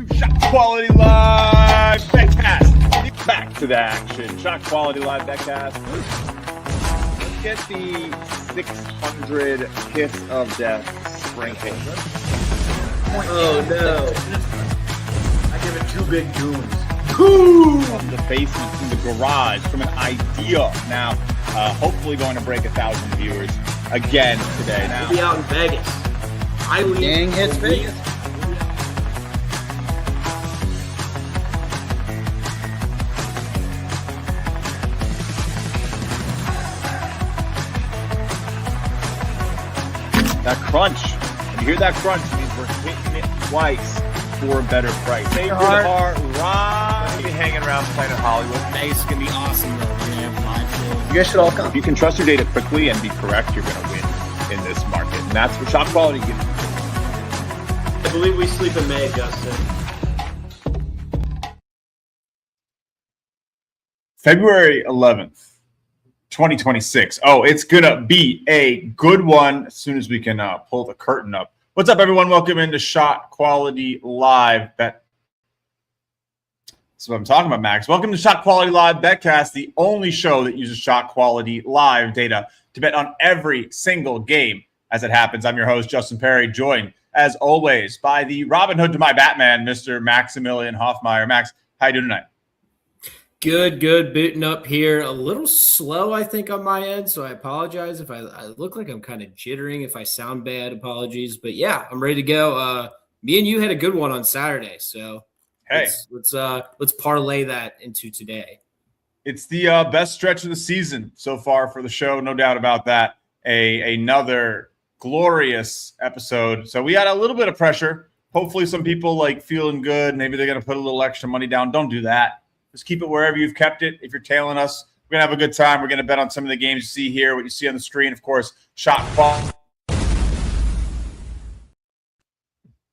ShotQuality Live BetCast. Back to the action. ShotQuality Live BetCast. Let's get the 600 kiss of death sprinkle. Oh no! I give it two big goons. From the basement, from the garage, from an idea. Now, hopefully going to break 1,000 viewers again today. Now, we'll be out in Vegas. Gang hits Vegas. that crunch. When you hear that crunch, it means we're hitting it twice for a better price. Stay good heart, right? We'll be hanging around Planet Hollywood. It's gonna be awesome though. We're gonna have live shows. You guys should all come. If you can trust your data quickly and be correct, you're going to win in this market. And that's what ShotQuality gives you. I believe we sleep in May, Justin. February 11th, 2026. Oh, it's going to be a good one as soon as we can pull the curtain up. What's up, everyone? Welcome into ShotQuality Live Bet. That's what I'm talking about, Max. Welcome to ShotQuality Live BetCast, the only show that uses ShotQuality Live data to bet on every single game as it happens. I'm your host, Justin Perri, joined, as always, by the Robin Hood to my Batman, Mr. Maximilian Hofmeyer. Max, how you doing tonight? Good. Booting up here. A little slow, I think, on my end, so I apologize if I look like I'm kind of jittering. If I sound bad, apologies. But yeah, I'm ready to go. Me and you had a good one on Saturday, so hey, let's parlay that into today. It's the best stretch of the season so far for the show, no doubt about that. Another glorious episode. So we had a little bit of pressure. Hopefully some people like feeling good. Maybe they're going to put a little extra money down. Don't do that. Just keep it wherever you've kept it. If you're tailing us, we're going to have a good time. We're going to bet on some of the games you see here, what you see on the screen. Of course, ShotQuality.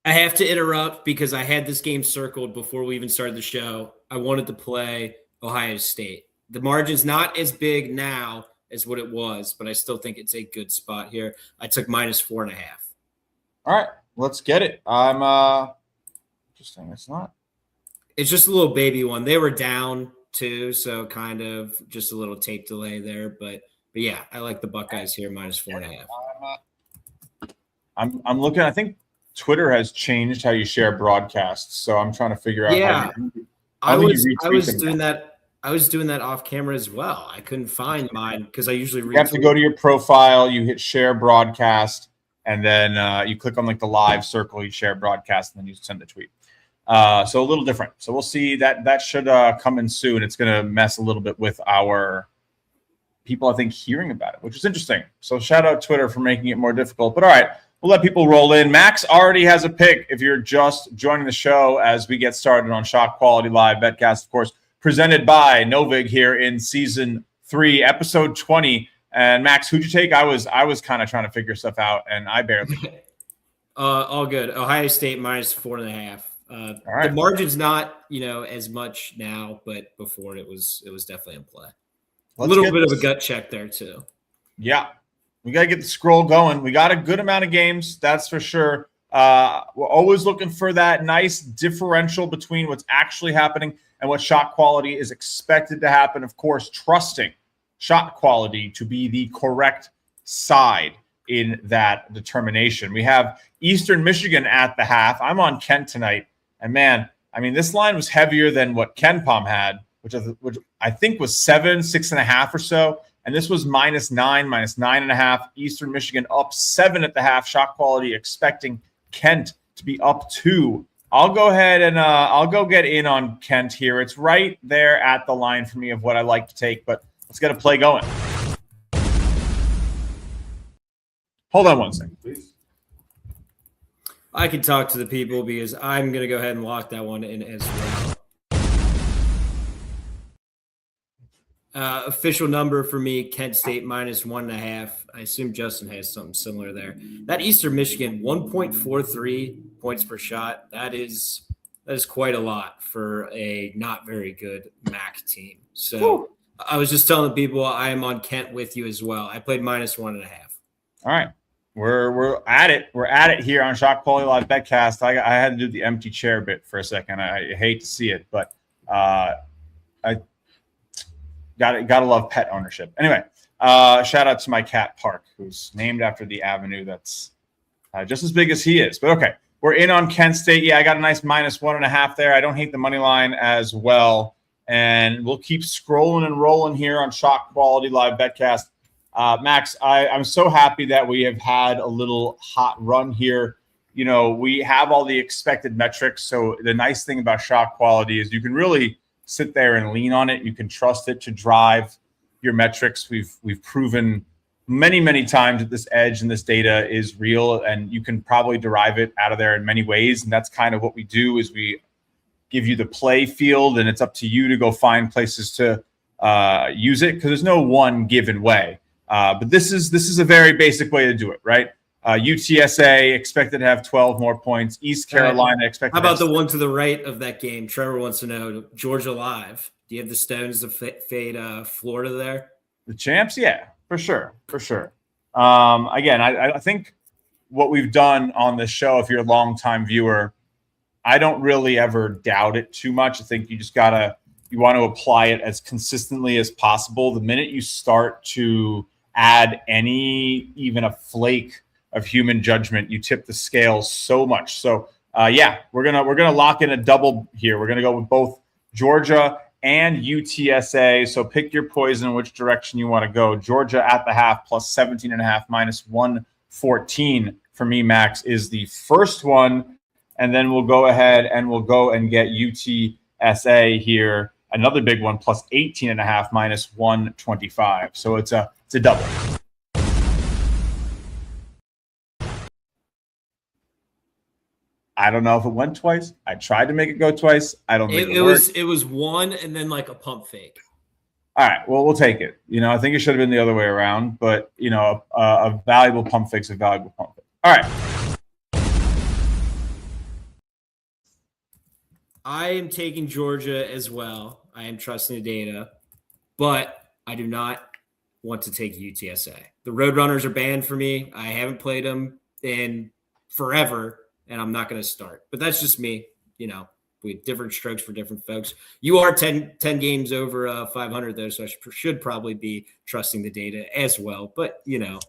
I have to interrupt because I had this game circled before we even started the show. I wanted to play Ohio State. The margin's not as big now as what it was, but I still think it's a good spot here. I took -4.5. All right, let's get it. I'm just saying it's not. It's just a little baby one. They were down too, so kind of just a little tape delay there. But yeah, I like the Buckeyes here -4.5. I'm looking. I think Twitter has changed how you share broadcasts, so I'm trying to figure out. Yeah, how I was doing that. I was doing that off camera as well. I couldn't find mine because I usually you have to go to your profile. You hit share broadcast, and then you click on like the live circle. You share broadcast, and then you send a tweet. So a little different. So we'll see that should come in soon. It's going to mess a little bit with our people, I think, hearing about it, which is interesting. So shout out Twitter for making it more difficult. But all right, we'll let people roll in. Max already has a pick if you're just joining the show as we get started on ShotQuality Live BetCast, of course, presented by Novig here in Season 3, Episode 20. And Max, who'd you take? I was kind of trying to figure stuff out, and I barely did. All good. Ohio State -4.5. All right. The margin's not, as much now, but before it was definitely in play. A little bit of a gut check there too. Yeah, we got to get the scroll going. We got a good amount of games, that's for sure. We're always looking for that nice differential between what's actually happening and what shot quality is expected to happen. Of course, trusting shot quality to be the correct side in that determination. We have Eastern Michigan at the half. I'm on Kent tonight. And man, I mean, this line was heavier than what KenPom had, which I think was 6.5 or so. And this was -9, -9.5. Eastern Michigan up 7 at the half. Shot quality expecting Kent to be up 2. I'll go ahead and I'll go get in on Kent here. It's right there at the line for me of what I like to take, but let's get a play going. Hold on one second, please. I can talk to the people because I'm going to go ahead and lock that one in as well. Official number for me, Kent State -1.5. I assume Justin has something similar there. That Eastern Michigan, 1.43 points per shot. That is quite a lot for a not very good MAC team. So woo. I was just telling people I am on Kent with you as well. I played -1.5. All right. We're at it. We're at it here on ShotQuality Live BetCast. I had to do the empty chair bit for a second. I hate to see it, but I gotta love pet ownership. Anyway, shout out to my cat Park, who's named after the avenue that's just as big as he is. But okay, we're in on Kent State. Yeah, I got a nice -1.5 there. I don't hate the money line as well, and we'll keep scrolling and rolling here on ShotQuality Live BetCast. Max, I'm so happy that we have had a little hot run here. You know, we have all the expected metrics. So the nice thing about ShotQuality is you can really sit there and lean on it. You can trust it to drive your metrics. We've proven many times that this edge and this data is real, and you can probably derive it out of there in many ways. And that's kind of what we do is we give you the play field, and it's up to you to go find places to use it because there's no one given way. But this is a very basic way to do it, right? UTSA expected to have 12 more points. East Carolina expected. How about the one to the right of that game? Trevor wants to know, Georgia Live. Do you have the stones to fade Florida there? The champs? Yeah, for sure. Again, I think what we've done on this show, if you're a longtime viewer, I don't really ever doubt it too much. I think you want to apply it as consistently as possible. The minute you start to add even a flake of human judgment, you tip the scales so much. So yeah, we're gonna lock in a double here. We're gonna go with both Georgia and UTSA. So pick your poison, which direction you want to go. Georgia at the half +17.5 -114 for me, Max, is the first one, and then we'll go ahead and we'll go and get UTSA here. Another big one, +18.5 -125. So it's a double. I don't know if it went twice. I tried to make it go twice. I don't think it was one and then like a pump fake. All right. Well, we'll take it. You know, I think it should have been the other way around, but you know, a valuable pump fix, a valuable pump fix. All right. I am taking Georgia as well. I am trusting the data, but I do not want to take UTSA. The Roadrunners are banned for me. I haven't played them in forever, and I'm not going to start. But that's just me. You know, we have different strokes for different folks. You are 10 games over 500, though, so I should probably be trusting the data as well. But, you know,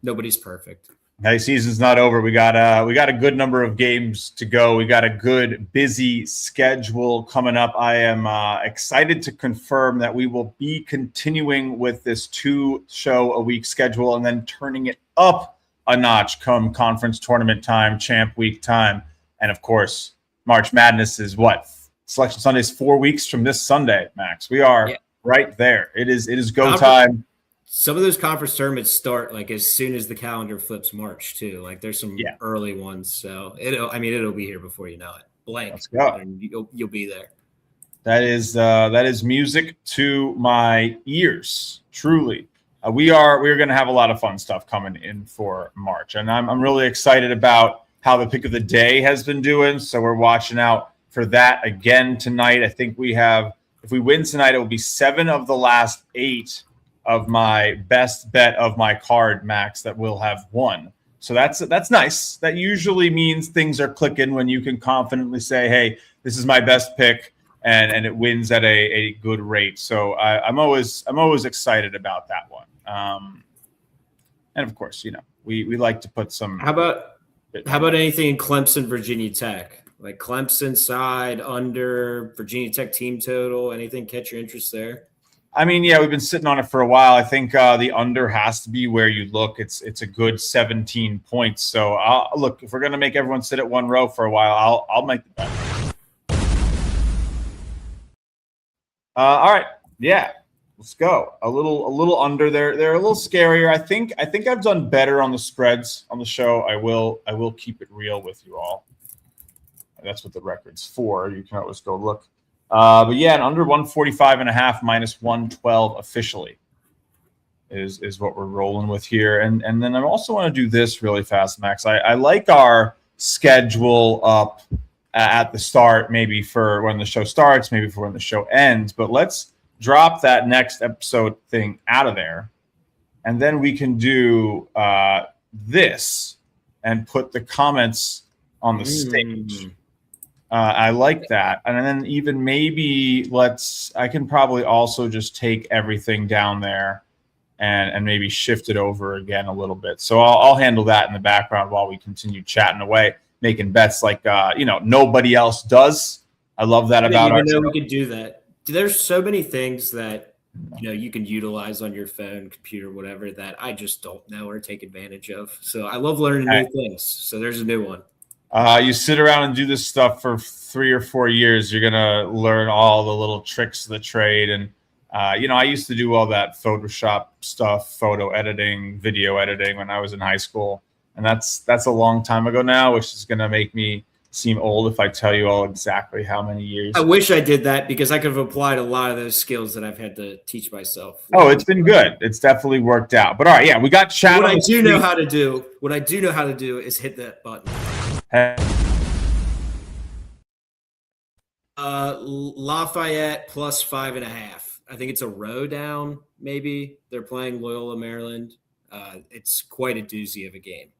nobody's perfect. Hey, season's not over. We got a good number of games to go. We got a good, busy schedule coming up. I am excited to confirm that we will be continuing with this 2-show-a-week schedule and then turning it up a notch come conference tournament time, champ week time. And, of course, March Madness is what? Selection Sunday is 4 weeks from this Sunday, Max. We are right there. It is go time. Some of those conference tournaments start like as soon as the calendar flips March too. Like there's some early ones, so it'll be here before you know it. Blank. Let's go. And you'll be there. That is music to my ears. Truly, we're going to have a lot of fun stuff coming in for March, and I'm really excited about how the pick of the day has been doing. So we're watching out for that again tonight. I think if we win tonight, it will be 7 of the last 8 of my best bet of my card, Max, that will have won. So that's nice. That usually means things are clicking when you can confidently say, hey, this is my best pick, and it wins at a good rate. So I'm always excited about that one. And of course, you know, we like to put some. How about anything in Clemson, Virginia Tech? Like Clemson side, under, Virginia Tech team total, anything catch your interest there? I mean, yeah, we've been sitting on it for a while. I think the under has to be where you look. It's a good 17 points. So, look, if we're going to make everyone sit at one row for a while, I'll make the bet. All right. Yeah, let's go. A little under there. They're a little scarier. I think I've done better on the spreads on the show. I will keep it real with you all. That's what the record's for. You can always go look. But yeah, an under 145.5 -112 officially is what we're rolling with here. And then I also want to do this really fast, Max. I like our schedule up at the start, maybe for when the show starts, maybe for when the show ends. But let's drop that next episode thing out of there. And then we can do this and put the comments on the stage. I like that. And then even maybe I can probably also just take everything down there and maybe shift it over again a little bit. So I'll handle that in the background while we continue chatting away, making bets like, nobody else does. I love that about our show. We could do that. There's so many things that, you can utilize on your phone, computer, whatever, that I just don't know or take advantage of. So I love learning new things. So there's a new one. You sit around and do this stuff for 3 or 4 years, you're going to learn all the little tricks of the trade. And, I used to do all that Photoshop stuff, photo editing, video editing when I was in high school. And that's a long time ago now, which is going to make me seem old if I tell you all exactly how many years. I wish I did that because I could have applied a lot of those skills that I've had to teach myself. Oh, it's been good. It's definitely worked out. But all right, we got chat. What I do know how to do is hit that button. Lafayette plus 5.5. I think it's a row down. Maybe they're playing Loyola Maryland. It's quite a doozy of a game.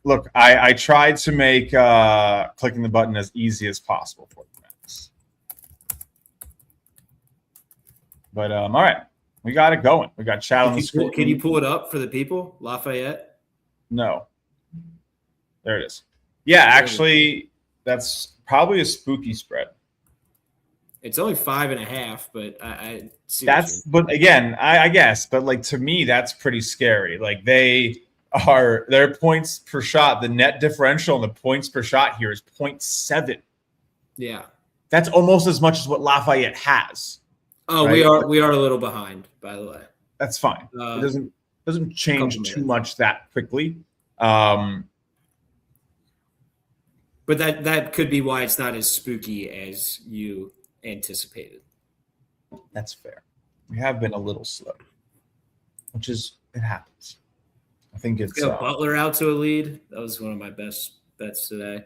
Look, I tried to make clicking the button as easy as possible for you, Max. But all right, we got it going. We got chat on the screen. Can you pull it up for the people? Lafayette? No. There it is. Yeah, actually, that's probably a spooky spread. It's only 5.5, but I see. But again, I guess, but like to me, that's pretty scary. Like their points per shot, the net differential and the points per shot here is 0.7. Yeah. That's almost as much as what Lafayette has. Oh, right? we are a little behind, by the way. That's fine. It doesn't change too much that quickly. But that could be why it's not as spooky as you anticipated. That's fair. We have been a little slow, which is it happens. I think it's Butler out to a lead. That was one of my best bets today.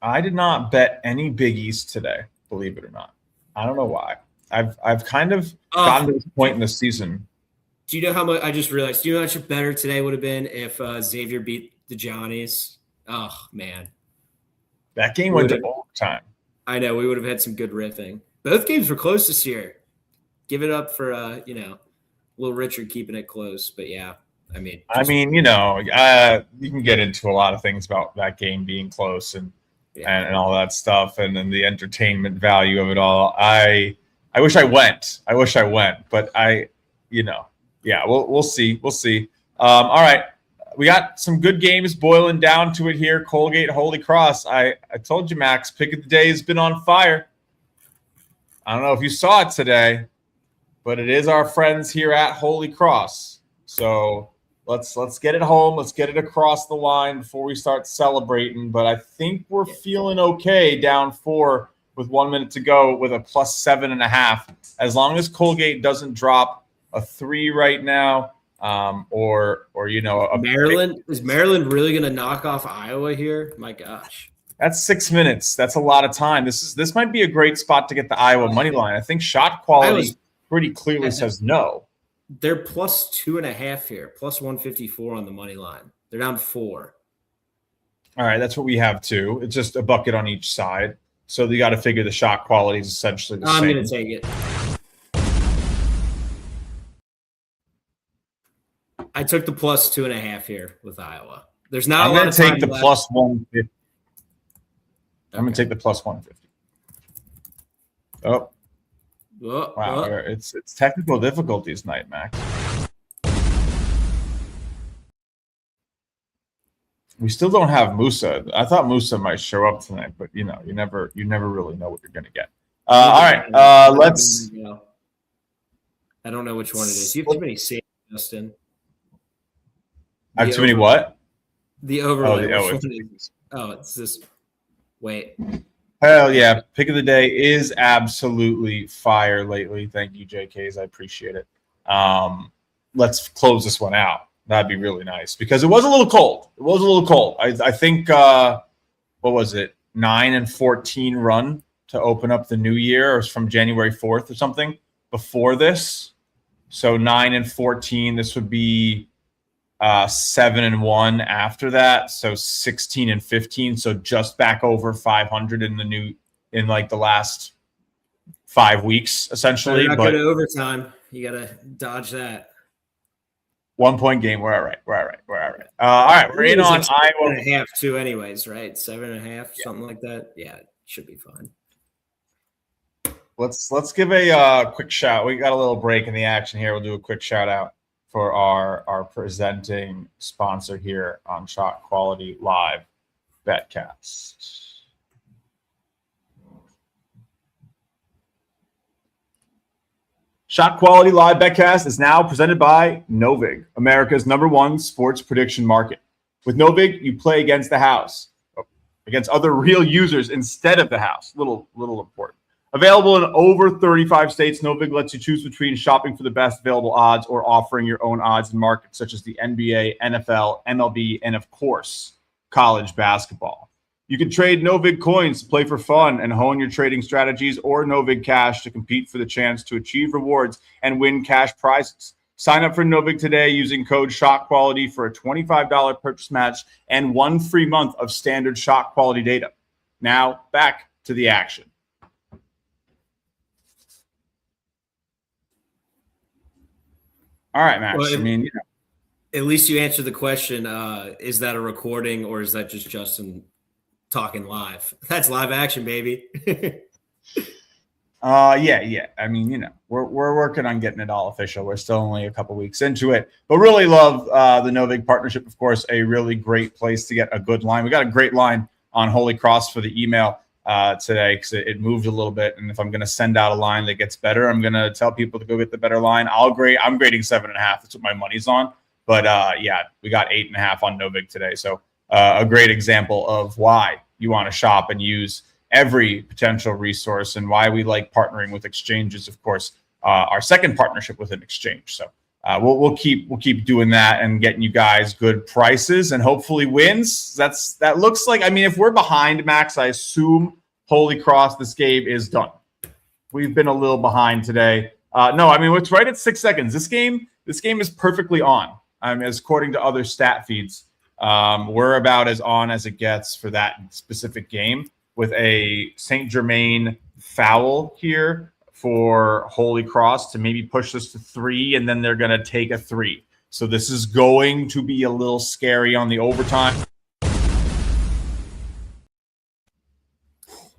I did not bet any Big East today, believe it or not. I don't know why. I've kind of gotten to this point in the season. Do you know how much? I just realized. Do you know how much better today would have been if Xavier beat the Johnnies? Oh man, that game went to overtime. I know we would have had some good riffing. Both games were close this year. Give it up for Will Richard keeping it close. But yeah, you can get into a lot of things about that game being close and all that stuff and then the entertainment value of it all. I wish I went. But we'll see. We'll see. All right. We got some good games boiling down to it here. Colgate, Holy Cross. I told you, Max, pick of the day has been on fire. I don't know if you saw it today, but it is our friends here at Holy Cross. So let's get it home. Let's get it across the line before we start celebrating. But I think we're feeling okay down 4 with 1 minute to go with a plus 7.5. As long as Colgate doesn't drop a 3 right now. Maryland is Maryland really going to knock off Iowa here? My gosh, that's 6 minutes. That's a lot of time. This might be a great spot to get the Iowa money line. I think ShotQuality pretty clearly says no. They're plus 2.5 here, plus 154 on the money line. They're down 4. All right, that's what we have too. It's just a bucket on each side. So you got to figure the shot quality is essentially the same. I'm going to take it. I took the plus 2.5 here with Iowa. There's not a lot of time. I'm going to take the plus 150. I'm going to take the plus 150. Oh. Wow. It's technical difficulties night, Max. We still don't have Musa. I thought Musa might show up tonight, but you never really know what you're going to get. All right. Let's. I don't know which one it is. You have too many saves, Justin. I have too many what? The overlay. It's this. Wait. Hell yeah. Pick of the day is absolutely fire lately. Thank you, JKs. I appreciate it. Let's close this one out. That'd be really nice because it was a little cold. I think, what was it? 9-14 run to open up the new year, or from January 4th or something before this. So 9-14, this would be 7-1 after that, so 16-15. So just back over 500 in the last 5 weeks, essentially. Not but good at overtime. You got to dodge that. 1 point game. We're all right. All right. We're in on Iowa. 7.5 too, anyways, right? 7.5, something like that. Yeah, it should be fine. Let's give a quick shout. We got a little break in the action here. We'll do a quick shout out for our presenting sponsor here on ShotQuality Live BetCast. ShotQuality Live BetCast is now presented by Novig, America's #1 sports prediction market. With Novig, you play against the house, against other real users instead of the house. Little important. Available in over 35 states, Novig lets you choose between shopping for the best available odds or offering your own odds in markets such as the NBA, NFL, MLB, and of course, college basketball. You can trade Novig coins to play for fun and hone your trading strategies, or Novig cash to compete for the chance to achieve rewards and win cash prizes. Sign up for Novig today using code ShotQuality for a $25 purchase match and 1 free month of standard shot quality data. Now, back to the action. All right, Max. Well, at least you answered the question. Is that a recording or is that just Justin talking live? That's live action, baby. Yeah. I mean, we're working on getting it all official. We're still only a couple weeks into it, but really love the Novig partnership. Of course, a really great place to get a good line. We got a great line on Holy Cross for the email today because it moved a little bit. And if I'm going to send out a line that gets better, I'm going to tell people to go get the better line. I'm grading 7.5. That's what my money's on. But yeah, we got 8.5 on Novig today. So a great example of why you want to shop and use every potential resource and why we like partnering with exchanges. Of course, our second partnership with an exchange. So we'll keep doing that and getting you guys good prices and hopefully wins. That looks like, I mean, if we're behind, Max, I assume Holy Cross, this game is done. We've been a little behind today. No, I mean, it's right at 6 seconds. This game is perfectly on. As according to other stat feeds, we're about as on as it gets for that specific game, with a St. Germain foul here for Holy Cross to maybe push this to 3, and then they're going to take a 3. So this is going to be a little scary on the overtime.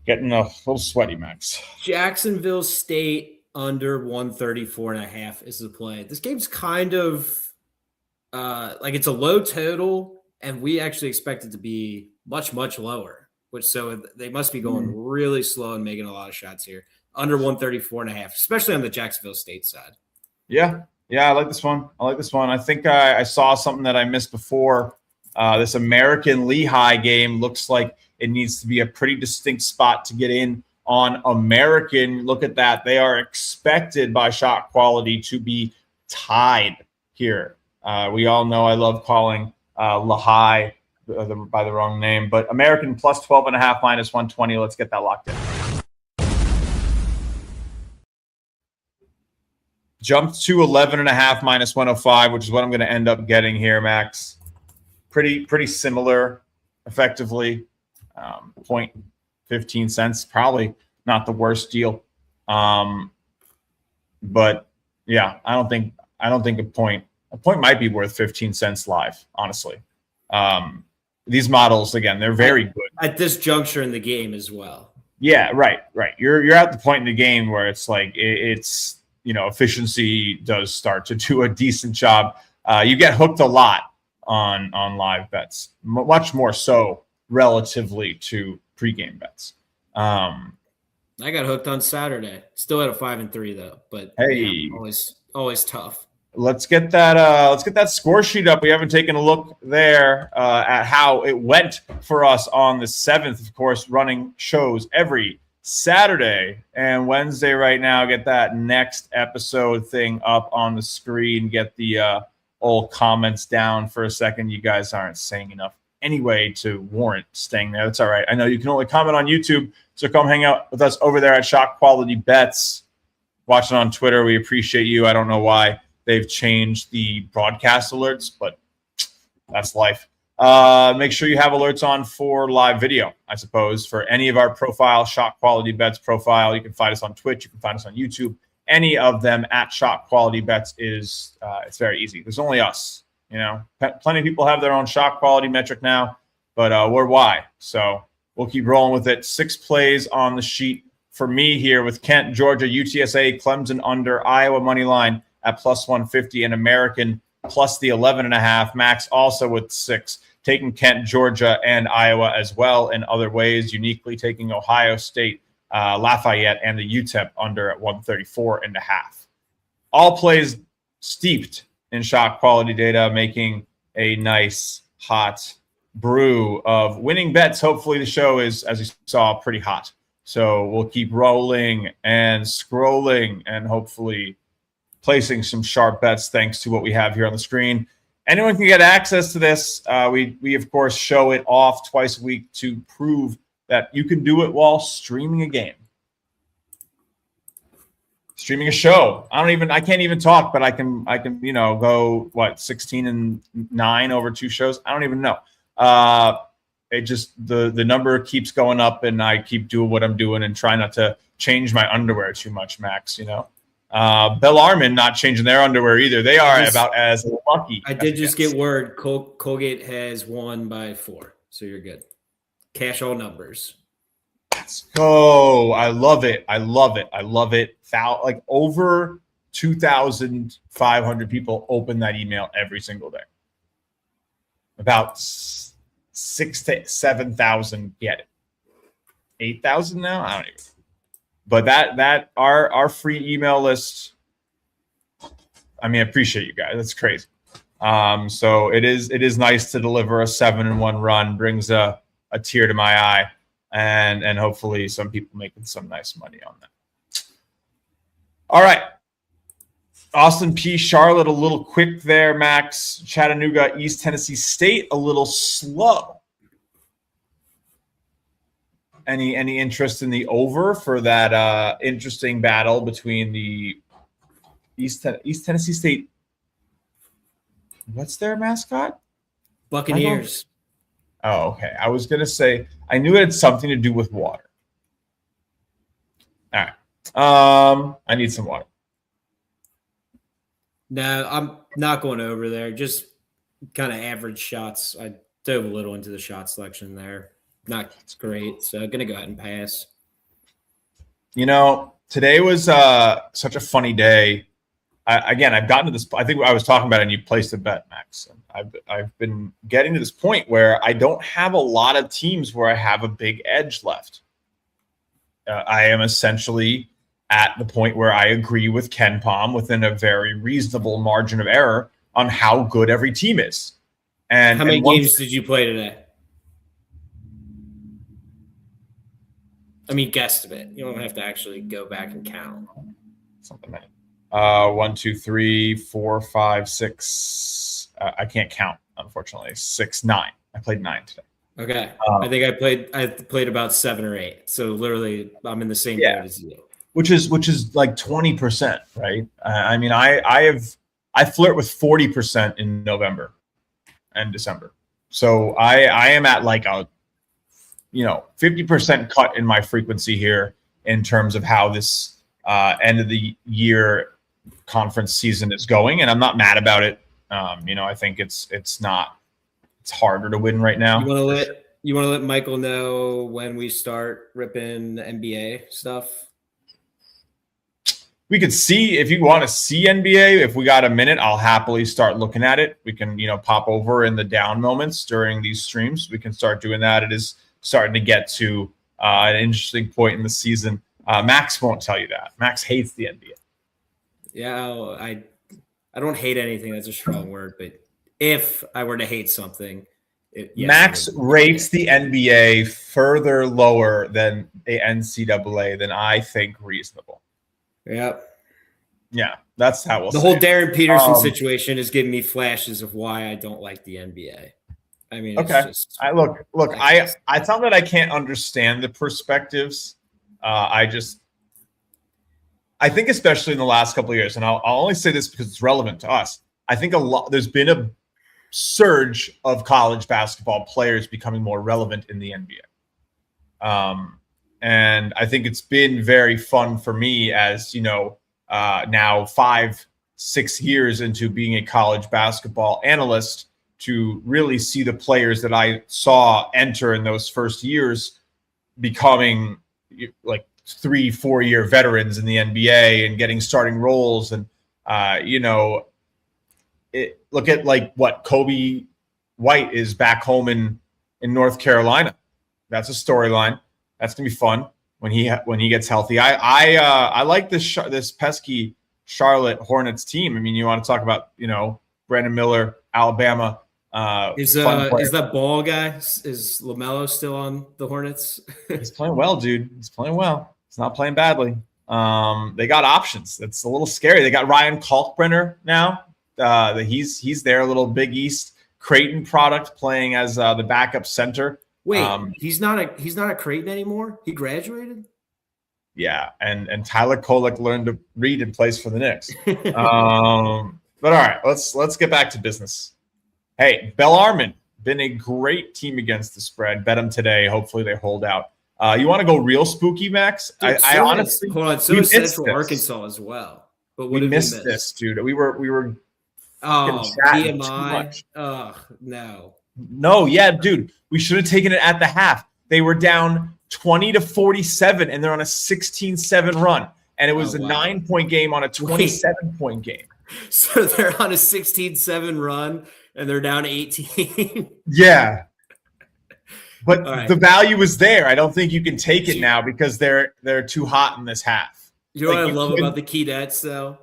Getting a little sweaty, Max. Jacksonville State under 134.5 is the play. This game's kind of like it's a low total, and we actually expect it to be much, much lower. So they must be going really slow and making a lot of shots here. Under 134.5, especially on the Jacksonville State side. Yeah, I like this one. I think I saw something that I missed before. This American Lehigh game looks like it needs to be a pretty distinct spot to get in on American. Look at that. They are expected by Shot Quality to be tied here. We all know I love calling Lehigh by the wrong name, but American plus 12.5 minus 120. Let's get that locked in. Jumped to 11.5 minus 105, which is what I'm going to end up getting here, Max. Pretty similar, effectively. 0.15 cents, probably not the worst deal. But yeah, I don't think a point might be worth 15 cents live, honestly. These models, again, they're very good at this juncture in the game as well. Yeah, right. You're at the point in the game where it's like it's efficiency does start to do a decent job. You get hooked a lot on live bets, much more so relatively to pregame bets. I got hooked on Saturday. Still at a 5-3 though, but hey, yeah, always tough. Let's get that score sheet up. We haven't taken a look there at how it went for us on the 7th. Of course, running shows every Saturday and Wednesday right now. Get that next episode thing up on the screen. Get the old comments down for a second. You guys aren't saying enough anyway to warrant staying there. That's all right. I know you can only comment on YouTube, so come hang out with us over there at ShotQualityBets. Watching on Twitter, we appreciate you. I don't know why they've changed the broadcast alerts, but That's life. Make sure you have alerts on for live video, I suppose, for any of our profile, Shot Quality Bets profile. You can find us on Twitch. You can find us on YouTube. Any of them at Shot Quality Bets is it's very easy. There's only us. Plenty of people have their own shot quality metric now, but we're why. So we'll keep rolling with it. 6 plays on the sheet for me here with Kent, Georgia, UTSA, Clemson under, Iowa money line at +150, and American plus the 11.5. Max also with 6, taking Kent, Georgia, and Iowa as well in other ways, uniquely taking Ohio State, Lafayette, and the UTEP under at 134.5. All plays steeped in shot quality data, making a nice hot brew of winning bets. Hopefully the show is, as you saw, pretty hot. So we'll keep rolling and scrolling and hopefully placing some sharp bets thanks to what we have here on the screen. Anyone can get access to this. We of course show it off twice a week to prove that you can do it while streaming a game. Streaming a show. I can't even talk, but I can go 16-9 over 2 shows. I don't even know. It just the number keeps going up, and I keep doing what I'm doing and try not to change my underwear too much, Max. Bellarmine not changing their underwear either. They are about as lucky. I did just get word Colgate has won by 4, so you're good. Cash all numbers. Let's go. I love it. I love it. I love it. Like over 2,500 people open that email every single day. About 6,000 to 7,000 get it. 8,000 now? I don't even. But that our free email list. I appreciate you guys. That's crazy. So it is nice to deliver a 7-1 run. Brings a tear to my eye, and hopefully some people making some nice money on that. All right. Austin P. Charlotte a little quick there, Max. Chattanooga, East Tennessee State a little slow. Any interest in the over for that interesting battle between the East Tennessee State? What's their mascot? Buccaneers. Oh, okay. I was gonna say I knew it had something to do with water. All right. I need some water. No, I'm not going over there. Just kind of average shots. I dove a little into the shot selection there. Not great, so I'm gonna go ahead and pass. Today was such a funny day. I've gotten to this. I think I was talking about it, and you placed a bet, Max. I've been getting to this point where I don't have a lot of teams where I have a big edge left. I am essentially at the point where I agree with Ken Palm within a very reasonable margin of error on how good every team is. And how many games did you play today? Guesstimate. You don't have to actually go back and count. Something like 1, 2, 3, 4, 5, 6. I can't count, unfortunately. 6, 9. I played 9 today. Okay. I think I played about 7 or 8. So literally, I'm in the same boat as you. Which is like 20%, right? I flirt with 40% in November and December. So I am at like a 50% cut in my frequency here in terms of how this end of the year conference season is going, and I'm not mad about it. I think it's harder to win right now. You want to let Michael know when we start ripping NBA stuff? We could see if you want to see NBA. If we got a minute, I'll happily start looking at it. We can pop over in the down moments during these streams. We can start doing that. It is starting to get to an interesting point in the season. Max won't tell you that. Max hates the NBA. Yeah, I don't hate anything. That's a strong word. But if I were to hate something, Max rates the NBA further lower than the NCAA than I think reasonable. Yep. Yeah, that's how we'll the say whole it. Darren Peterson situation is giving me flashes of why I don't like the NBA. Okay. It's just, it's not that I can't understand the perspectives. I think especially in the last couple of years, and I'll only say this because it's relevant to us. I think there's been a surge of college basketball players becoming more relevant in the NBA. And I think it's been very fun for me as, now 5-6 years into being a college basketball analyst to really see the players that I saw enter in those first years becoming like 3-4 year veterans in the NBA and getting starting roles. And, look at like what Kobe White is back home in North Carolina. That's a storyline. That's gonna be fun when he gets healthy. I like this pesky Charlotte Hornets team. I mean, you want to talk about Brandon Miller, Alabama. Is that ball guy? Is LaMelo still on the Hornets? He's playing well, dude. He's playing well. He's not playing badly. They got options. That's a little scary. They got Ryan Kalkbrenner now. He's there, a little Big East Creighton product, playing as the backup center. Wait, he's not a Creighton anymore? He graduated? Yeah, and Tyler Kolek learned to read and plays for the Knicks. But all right, let's get back to business. Hey, Bellarmine, been a great team against the spread. Bet them today. Hopefully they hold out. You want to go real spooky, Max? Dude, I honestly hold on. So is Central Arkansas as well. But what we missed this, dude. We were. PMI. Oh no. No, yeah, dude. We should have taken it at the half. They were down 20-47, and they're on a 16-7 run, and it was a 9-point game on a 27-point game. So they're on a 16-7 run, and they're down 18. Yeah. But the value is there. I don't think you can take it now because they're too hot in this half. You know what I love about the Keydets, though?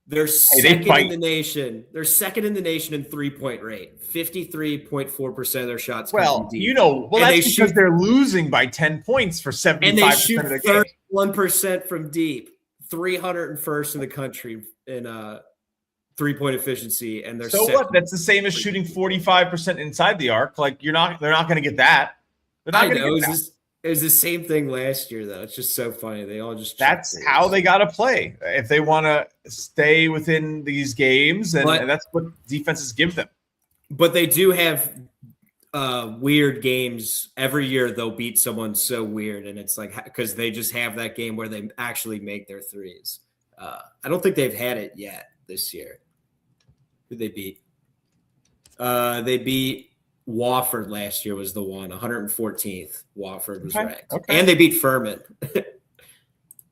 They're second in the nation. They're second in the nation in 3-point rate. 53.4% of their shots come from deep. That's because they're losing by 10 points for 75% and they shoot of the game. 31% from deep. 301st in the country in 3-point efficiency, and they're so second. What? That's the same as shooting 45% inside the arc. Like they're not going to get that. They're not going to get that. It was the same thing last year, though. It's just so funny. They all just that's how they got to play if they want to stay within these games, and that's what defenses give them. But they do have weird games every year. They'll beat someone so weird, and it's like because they just have that game where they actually make their threes. I don't think they've had it yet this year. Who they beat? They beat Wofford last year was the one, 114th. Wofford was ranked. Okay. And they beat Furman.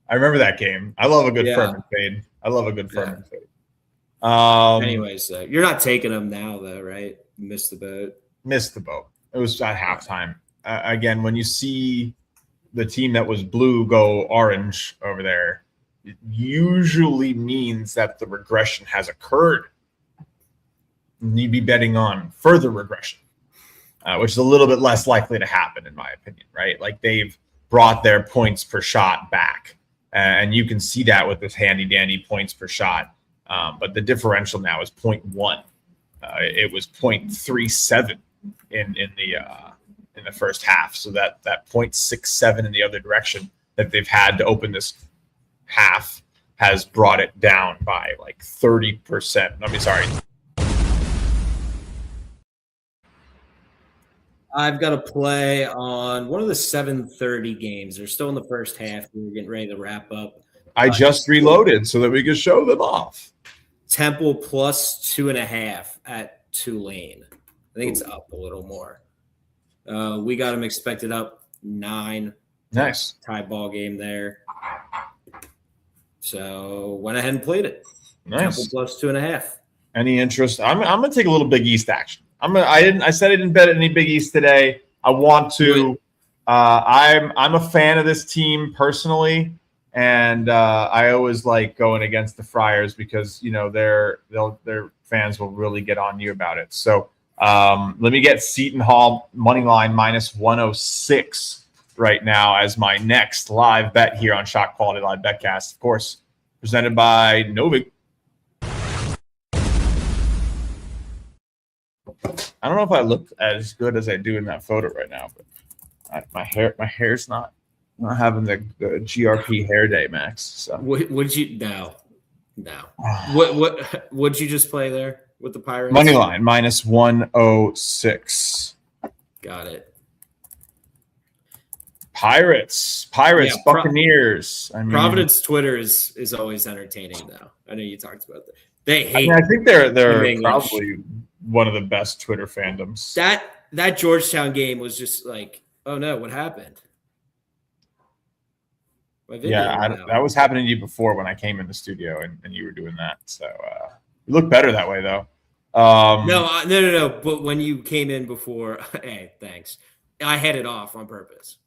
I remember that game. I love a good Furman fade. Furman fade. Anyways, you're not taking them now, though, right? Missed the boat. It was at halftime. Again, when you see the team that was blue go orange over there, it usually means that the regression has occurred. You'd be betting on further regression. Which is a little bit less likely to happen, in my opinion, right? Like they've brought their points per shot back, and you can see that with this handy-dandy points per shot. But the differential now is 0.1. It was 0.37 in the first half, so that 0.67 in the other direction that they've had to open this half has brought it down by like 30%. Sorry. I've got to play on one of the 7:30 games. They're still in the first half. We're getting ready to wrap up. I just reloaded so that we could show them off. Temple plus 2.5 at Tulane. I think it's up a little more. We got them expected up 9. Nice. Tie ball game there. So went ahead and played it. Nice. Temple plus 2.5. Any interest? I'm gonna take a little Big East action. I said I didn't bet any Big East today. I want to. I'm a fan of this team personally, and I always like going against the Friars because their fans will really get on you about it. So let me get Seton Hall money line minus 106 right now as my next live bet here on ShotQuality Live BetCast. Of course, presented by Novig. I don't know if I look as good as I do in that photo right now, but my hair's not having the GRP hair day, Max. So would you no? What would you just play there? with the Pirates? Money line minus 106. Got it. Pirates, Yeah, Buccaneers. I mean, Providence Twitter is always entertaining, though. I know you talked about that. They hate. I think they're English. probably one of the best Twitter fandoms. That Georgetown game was just like, oh no, what happened? That was happening to you before when I came in the studio and you were doing that. So you look better that way, though. No. But when you came in before, hey, thanks. I had it off on purpose.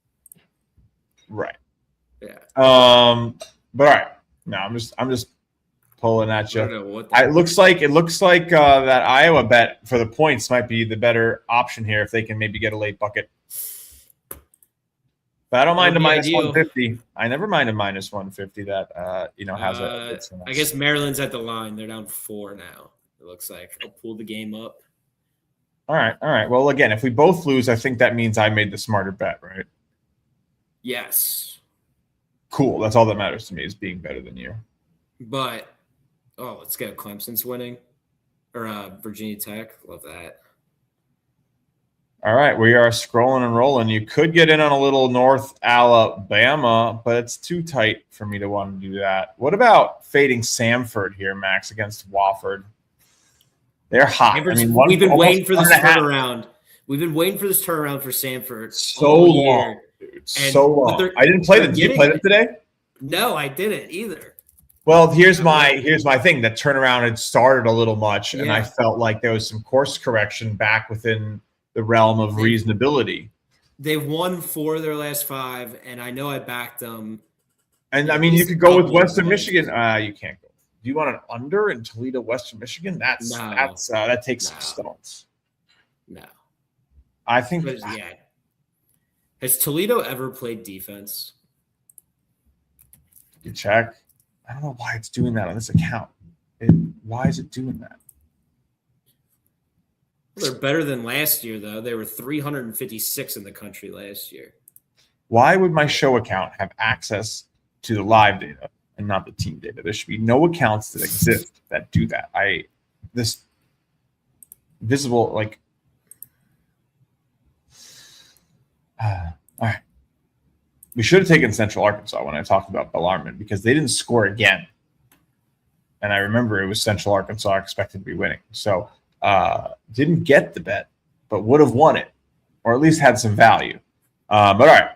Right. Yeah. But all right. No, I'm just pulling at you. I don't know what It looks like that Iowa bet for the points might be the better option here if they can maybe get a late bucket. But I don't mind a minus 150. I never mind a minus 150 that has a. I guess Maryland's at the line. They're down 4 now. It looks like I'll pull the game up. All right. Well, again, if we both lose, I think that means I made the smarter bet, right? Yes. Cool. That's all that matters to me is being better than you. But let's go. Clemson's winning, or Virginia Tech. Love that. All right, we are scrolling and rolling. You could get in on a little North Alabama, but it's too tight for me to want to do that. What about fading Samford here, Max, against Wofford? They're hot. We've been waiting for this turnaround. We've been waiting for this turnaround for Samford so long, dude. So long. I didn't play them. Did you play them today? No, I didn't either. Well, here's my thing. That turnaround had started a little much, and I felt like there was some course correction back within the realm of reasonability. They've won 4 of their last 5, and I know I backed them. And I mean, you could go with Western Michigan. You can't go. Do you want an under in Toledo, Western Michigan? That takes some stones. No, I think. Has Toledo ever played defense? You check. I don't know why it's doing that on this account. Why is it doing that? They're better than last year, though. They were 356 in the country last year. Why would my show account have access to the live data and not the team data? There should be no accounts that exist that do that. This visible, like, all right. We should have taken Central Arkansas when I talked about Bellarmine because they didn't score again. And I remember it was Central Arkansas expected to be winning. So, didn't get the bet, but would have won it, or at least had some value. But all right.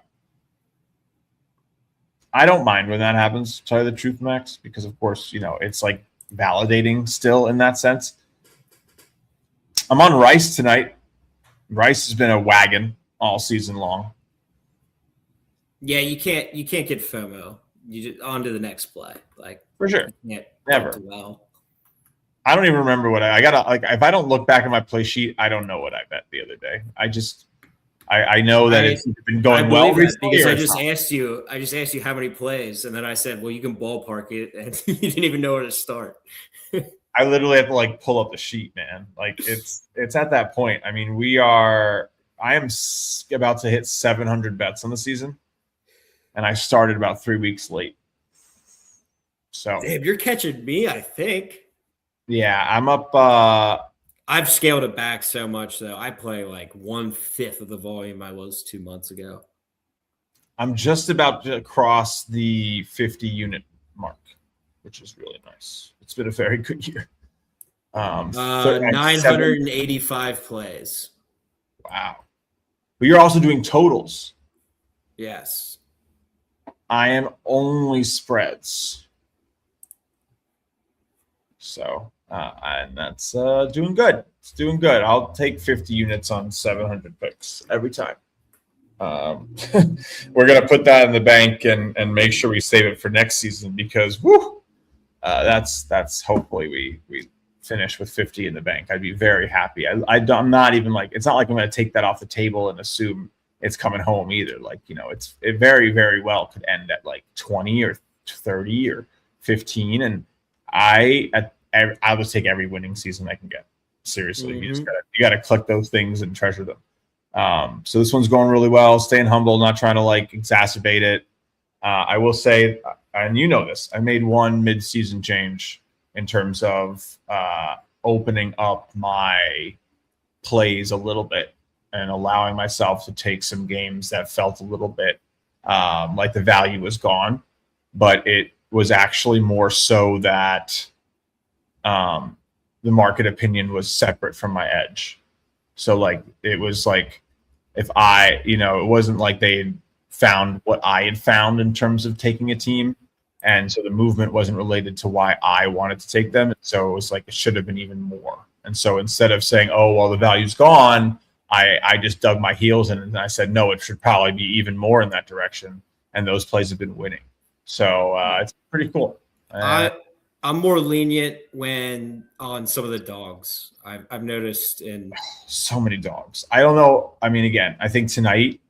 I don't mind when that happens, to tell you the truth, Max, because, of course, it's like validating still in that sense. I'm on Rice tonight. Rice has been a wagon all season long. Yeah, you can't get FOMO. You just on to the next play. Like, for sure. Never. Well. I don't even remember what I gotta like. If I don't look back at my play sheet, I don't know what I bet the other day. I know that it's been going well recently. Because I just asked you how many plays, and then I said, well, you can ballpark it, and you didn't even know where to start. I literally have to pull up the sheet, man. It's at that point. I mean, I am about to hit 700 bets on the season, and I started about 3 weeks late. So damn, you're catching me, I think. Yeah, I'm up. I've scaled it back so much, though. I play 1/5 of the volume I was 2 months ago. I'm just about to cross the 50 unit mark, which is really nice. It's been a very good year. 985 plays. Wow. But you're also doing totals. Yes. I am only spreads. So, and that's doing good. It's doing good. I'll take 50 units on 700 picks every time. We're going to put that in the bank and make sure we save it for next season because, that's hopefully we finish with 50 in the bank. I'd be very happy. I'm not even it's not like I'm going to take that off the table and assume it's coming home either. It very, very well could end at 20 or 30 or 15. And I would take every winning season I can get. Seriously, Mm-hmm. you gotta click those things and treasure them. So this one's going really well. Staying humble, not trying to exacerbate it. I will say, and you know this, I made one mid-season change in terms of opening up my plays a little bit and allowing myself to take some games that felt a little bit like the value was gone, but it was actually more so that the market opinion was separate from my edge. So like it was like if I, it wasn't like they had found what I had found in terms of taking a team. And so the movement wasn't related to why I wanted to take them. So it was like it should have been even more. And so instead of saying, oh, well, the value's gone, I just dug my heels in and I said, no, it should probably be even more in that direction. And those plays have been winning. So it's pretty cool. I'm more lenient when on some of the dogs. I've noticed in so many dogs. I don't know. I mean, again, I think tonight,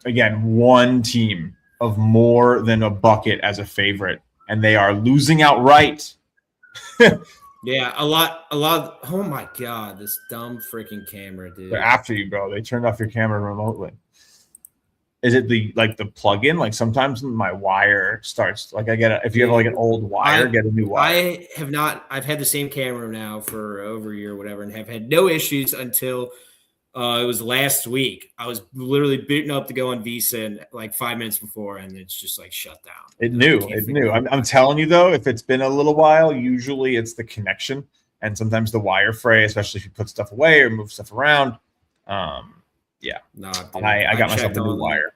one team of more than a bucket as a favorite, and they are losing outright. Yeah, a lot. Oh my God, this dumb freaking camera, dude. They're after you, bro. They turned off your camera remotely. Is it the plug-in? Like sometimes my wire starts. Like if you have like an old wire, get a new wire. I have not. I've had the same camera now for over a year, or whatever, and have had no issues until it was last week. I was literally booting up to go on Visa and like 5 minutes before, and it's just like shut down. It knew. I'm telling you though, if it's been a little while, usually it's the connection, and sometimes the wire fray, especially if you put stuff away or move stuff around. Yeah. No, I got myself a new wire.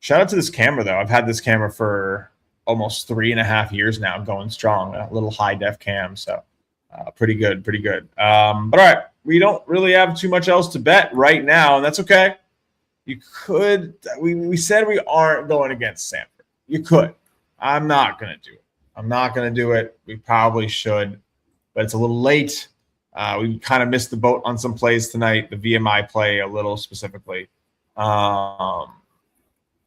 Shout out to this camera though. I've had this camera for almost 3.5 years now, going strong. A little high def cam, so pretty good. But all right, we don't really have too much else to bet right now, and that's okay. You could. We said we aren't going against Sanford. You could. I'm not gonna do it. We probably should, but it's a little late. We kind of missed the boat on some plays tonight. The VMI play a little specifically.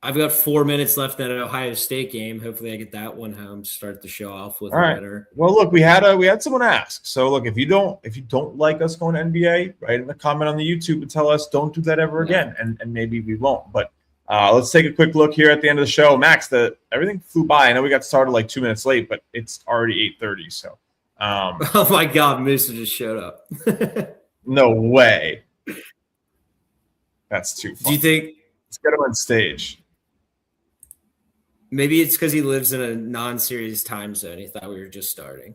I've got 4 minutes left in an Ohio State game. Hopefully I get that one home to start the show off with. All right. Well, look, we had someone ask. So look, if you don't like us going to NBA, write in the comment on the YouTube and tell us don't do that ever again, and maybe we won't. But let's take a quick look here at the end of the show. Max, everything flew by. I know we got started like 2 minutes late, but it's already 8:30. So. Oh my God, Musa just showed up. No way. That's too fun. Do you think? Let's get him on stage. Maybe it's because he lives in a non-serious time zone. He thought we were just starting.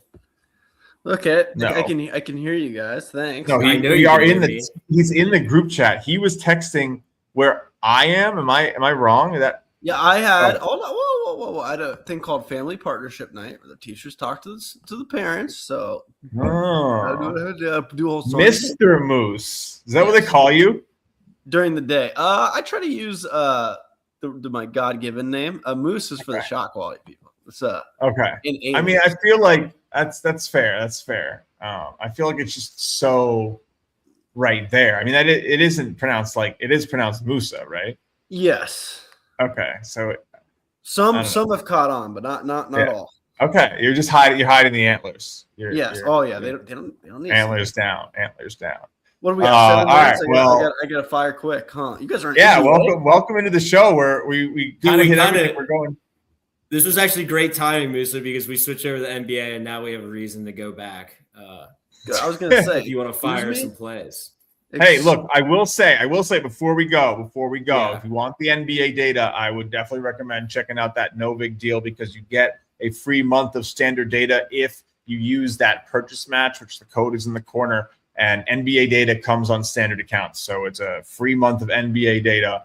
Okay, no. I can hear you guys. Thanks. No, he's in the group chat. He was texting where I am. Am I wrong? Yeah, I had. Whoa! I had a thing called Family Partnership Night where the teachers talk to the parents. So do a whole story. Mr. Moose. Is that what they call you during the day? I try to use my God-given name. Moose is for the shot quality people. It's okay. I mean, I feel like that's fair. That's fair. I feel like it's just so right there. I mean, it isn't pronounced like it is pronounced Musa, right? Yes. Okay, so some have caught on, but not all. Okay, you're just hiding. You're hiding the antlers. They don't need antlers down. Antlers down. What do we got? 7 minutes? All right. I got to fire quick, huh? You guys aren't. Welcome into the show where we kind of hit everything. We're going. This was actually great timing, Musa, because we switched over to the NBA and now we have a reason to go back. I was going to say, if you want to fire some plays. Hey, look, I will say before we go, if you want the NBA data, I would definitely recommend checking out that Novig deal because you get a free month of standard data if you use that purchase match, which the code is in the corner. And NBA data comes on standard accounts. So it's a free month of NBA data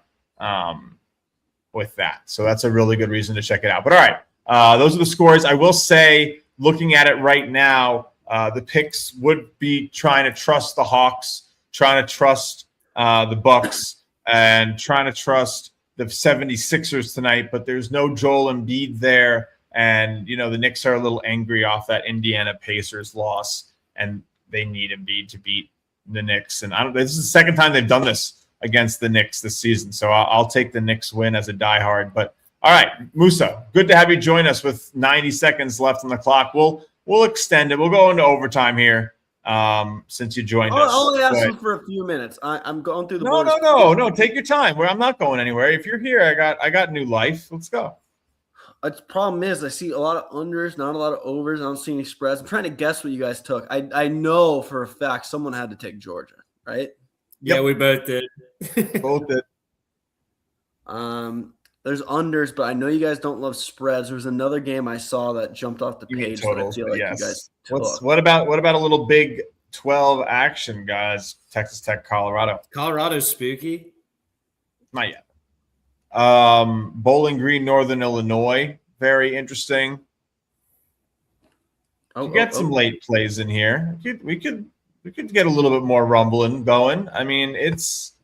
with that. So that's a really good reason to check it out. But all right, those are the scores. I will say, looking at it right now, the picks would be trying to trust the Hawks, trying to trust the Bucks, and trying to trust the 76ers tonight. But there's no Joel Embiid there. And, the Knicks are a little angry off that Indiana Pacers loss. And they need Embiid to beat the Knicks. And this is the second time they've done this against the Knicks this season. So I'll take the Knicks win as a diehard. But all right, Musa, good to have you join us with 90 seconds left on the clock. We'll extend it. We'll go into overtime here since you joined us. I'll only ask you for a few minutes. I'm going through the boards. No. Take your time. I'm not going anywhere. If you're here, I got new life. Let's go. The problem is I see a lot of unders, not a lot of overs. I don't see any spreads. I'm trying to guess what you guys took. I know for a fact someone had to take Georgia, right? Yeah, Yep. we both did. Both did. There's unders, but I know you guys don't love spreads. There was another game I saw that jumped off the You mean page totals, that I feel but like yes. you guys took. What about a little Big 12 action, guys? Texas Tech, Colorado. Colorado's spooky. Not yet. Bowling Green, Northern Illinois. Very interesting. You get some late plays in here. We could get a little bit more rumbling going. I mean, it's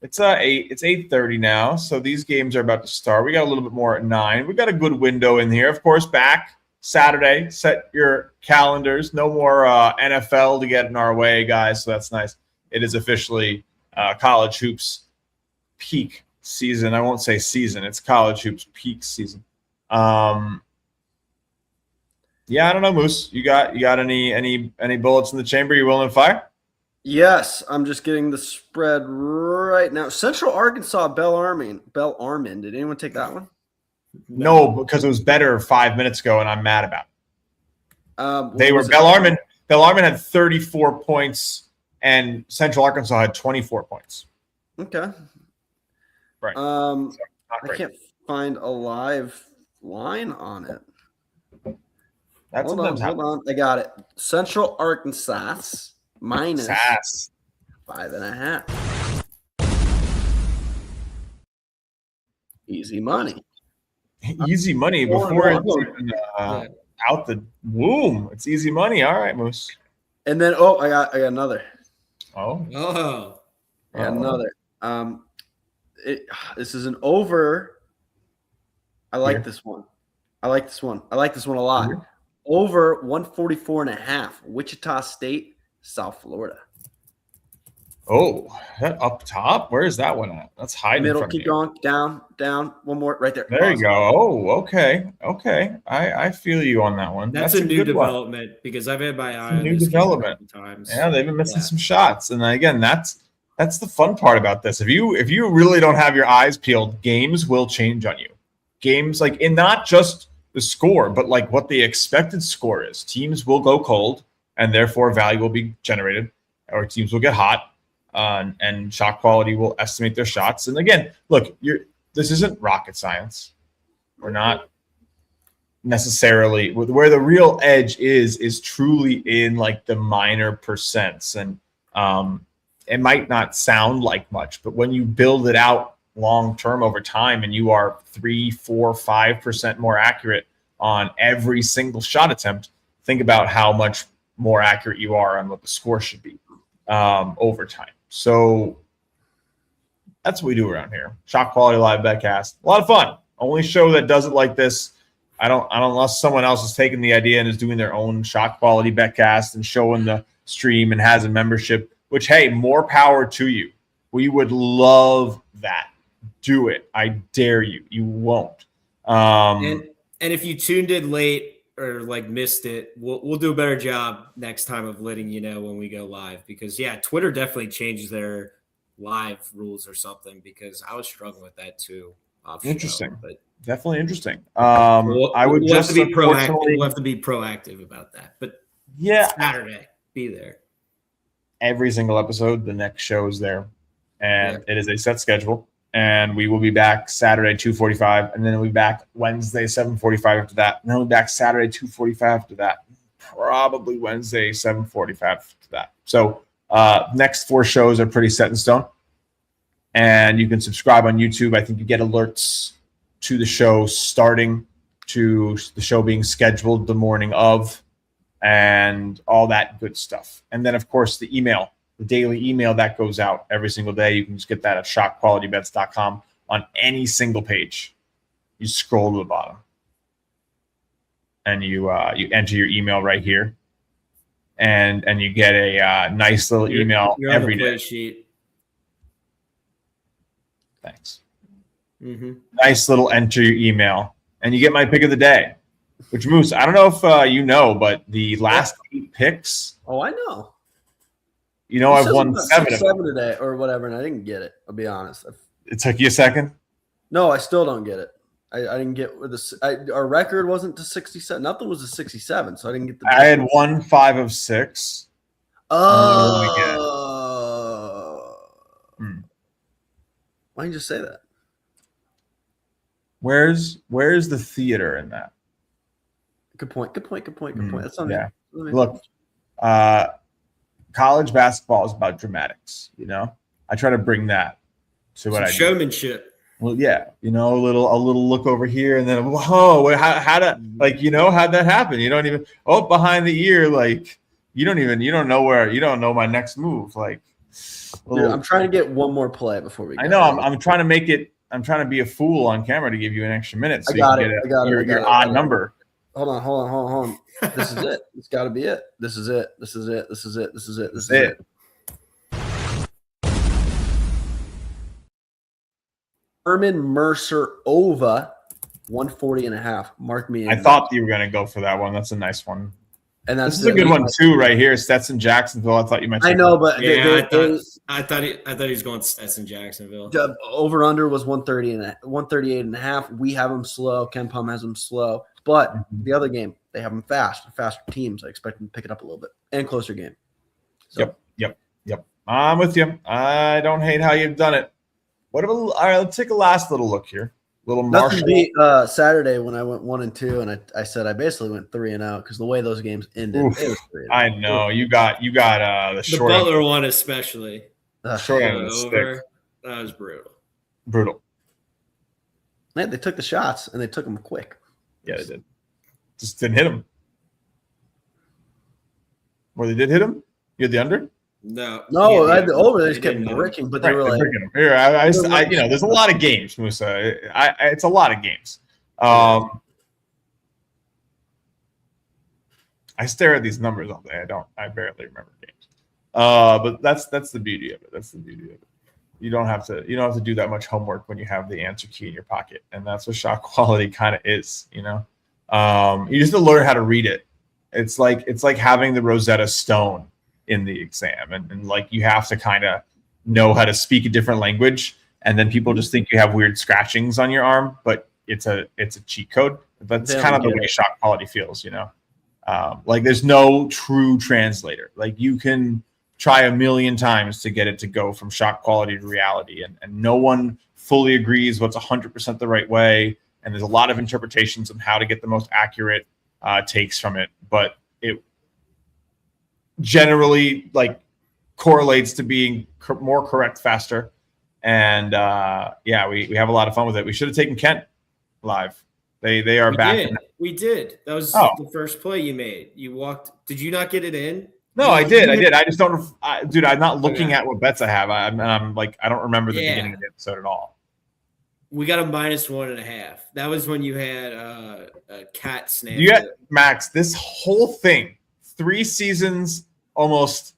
8:30 now, so these games are about to start. We got a little bit more at 9. We got a good window in here. Of course, back Saturday. Set your calendars. No more NFL to get in our way, guys. So that's nice. It is officially college hoops peak season. I won't say season. It's college hoops peak season. Yeah, I don't know, Moose. You got any bullets in the chamber you're willing to fire? Yes, I'm just getting the spread right now. Central Arkansas, Bellarmine. Did anyone take that one? No, because it was better 5 minutes ago, and I'm mad about it. They were was it? Bellarmine. Bellarmine had 34 points, and Central Arkansas had 24 points. Okay. Right. So, Not I great. can't find a live line on it. That's Hold on. I got it. Central Arkansas minus Sass. 5.5. Easy money. Easy money before it's even, out the womb. It's easy money. All right, Moose. And then I got another. Oh. I got another. This is an over. I like this one. I like this one a lot. Here. Over 144.5. Wichita State, South Florida. Oh, that up top? Where is that one at? That's hiding Middle, from keep you. going. Down. One more right there. There you go. Oh, okay. I feel you on that one. That's a new good one. development because I've had my eye on New this game development. a couple times. Yeah, they've been missing some shots, and again, that's the fun part about this. If you really don't have your eyes peeled, games will change on you. Games and not just the score, but like what the expected score is. Teams will go cold, and therefore value will be generated, or teams will get hot, and shot quality will estimate their shots. And again, look, this isn't rocket science. We're not necessarily where the real edge is truly in like the minor percents, and it might not sound like much, but when you build it out long term over time and you are 3, 4, 5% more accurate on every single shot attempt, think about how much more accurate you are on what the score should be over time. So that's what we do around here. ShotQuality Live BetCast. A lot of fun. Only show that does it like this. I don't unless someone else has taken the idea and is doing their own ShotQuality BetCast and showing the stream and has a membership, which, hey, more power to you. We would love that. Do it. I dare you. You won't. And if you tuned in late or missed it, we'll do a better job next time of letting you know when we go live, because Twitter definitely changed their live rules or something, because I was struggling with that too. Interesting. But definitely interesting. we'll I would have just to be proactive. unfortunately- We'll have to be proactive about that. But yeah, Saturday, be there. every single episode, the next show is there, and it is a set schedule. And we will be back Saturday 2:45, and then we'll be back Wednesday 7:45 after that. And then we'll be back Saturday 2:45 after that. Probably Wednesday 7:45 after that. So next 4 shows are pretty set in stone. And you can subscribe on YouTube. I think you get alerts to the show starting, to the show being scheduled the morning of, and all that good stuff. And then, of course, the email. The daily email that goes out every single day. You can just get that at ShotQualityBets.com on any single page. You scroll to the bottom, and you enter your email right here, and you get a nice little email You're every on the play day. sheet. Thanks. Mm-hmm. Nice little enter your email, and you get my pick of the day. Which, Moose, I don't know if you know, but the last 8 picks. Oh, I know. I've won 7 of them. 7 today or whatever, and I didn't get it. I'll be honest. It took you a second? No, I still don't get it. I didn't get our record wasn't to 67. Nothing was to 67, so I didn't get the. I had 1 5 of 6. Why didn't you just say that? Where's the theater in that? Good point. That's on yeah. Look, college basketball is about dramatics. You know, I try to bring that to what I do. Showmanship. Well, yeah, you know, a little look over here, and then whoa, how'd that happen? You don't even behind the ear, like you don't know my next move. Like, dude, I'm trying to get one more play before we go. I know I'm trying to make it. I'm trying to be a fool on camera to give you an extra minute so you can get your odd number. Hold on. This is it. It's got to be it. This is it. This is it. Herman Mercer over 140.5. Mark me in. I thought you were going to go for that one. That's a nice one. And this is a good one too, right here. Stetson Jacksonville. I thought you might. I know, but I thought he was going Stetson Jacksonville. Over under was 138.5. We have them slow. Ken Pom has them slow, but the other game they have them faster teams. I expect them to pick it up a little bit and closer game. So. Yep. I'm with you. I don't hate how you've done it. All right, let's take a last little look here. Nothing beat Saturday when I went 1-2, and I said I basically went 3-0 because the way those games ended. It was 3-0. I know you got the short. The Butler one especially. Short end of the stick. That was brutal. Man, they took the shots and they took them quick. Yeah, they did. Just didn't hit them. Or they did hit them. You had the under. No, I had the over. They just kept bricking, but they were like, "Here, there's a lot of games, Musa. It's a lot of games." I stare at these numbers all day. I barely remember games. But that's the beauty of it. You don't have to do that much homework when you have the answer key in your pocket, and that's what shot quality kind of is. You know, you just have to learn how to read it. It's like having the Rosetta Stone in the exam, and like you have to kind of know how to speak a different language, and then people just think you have weird scratchings on your arm, but it's a cheat code. That's kind of the way shot quality feels, you know. Like there's no true translator. Like you can try a million times to get it to go from shot quality to reality, and no one fully agrees what's 100% the right way, and there's a lot of interpretations on how to get the most accurate takes from it, but it generally like correlates to being more correct faster, and we have a lot of fun with it. We should have taken Kent live. They are back. We did. That was the first play you made. You walked. Did you not get it in? No, I did. I just don't, dude. I'm not looking at what bets I have. I'm like, I don't remember the beginning of the episode at all. We got a -1.5. That was when you had a cat snap. You got Max. This whole thing, 3 seasons, almost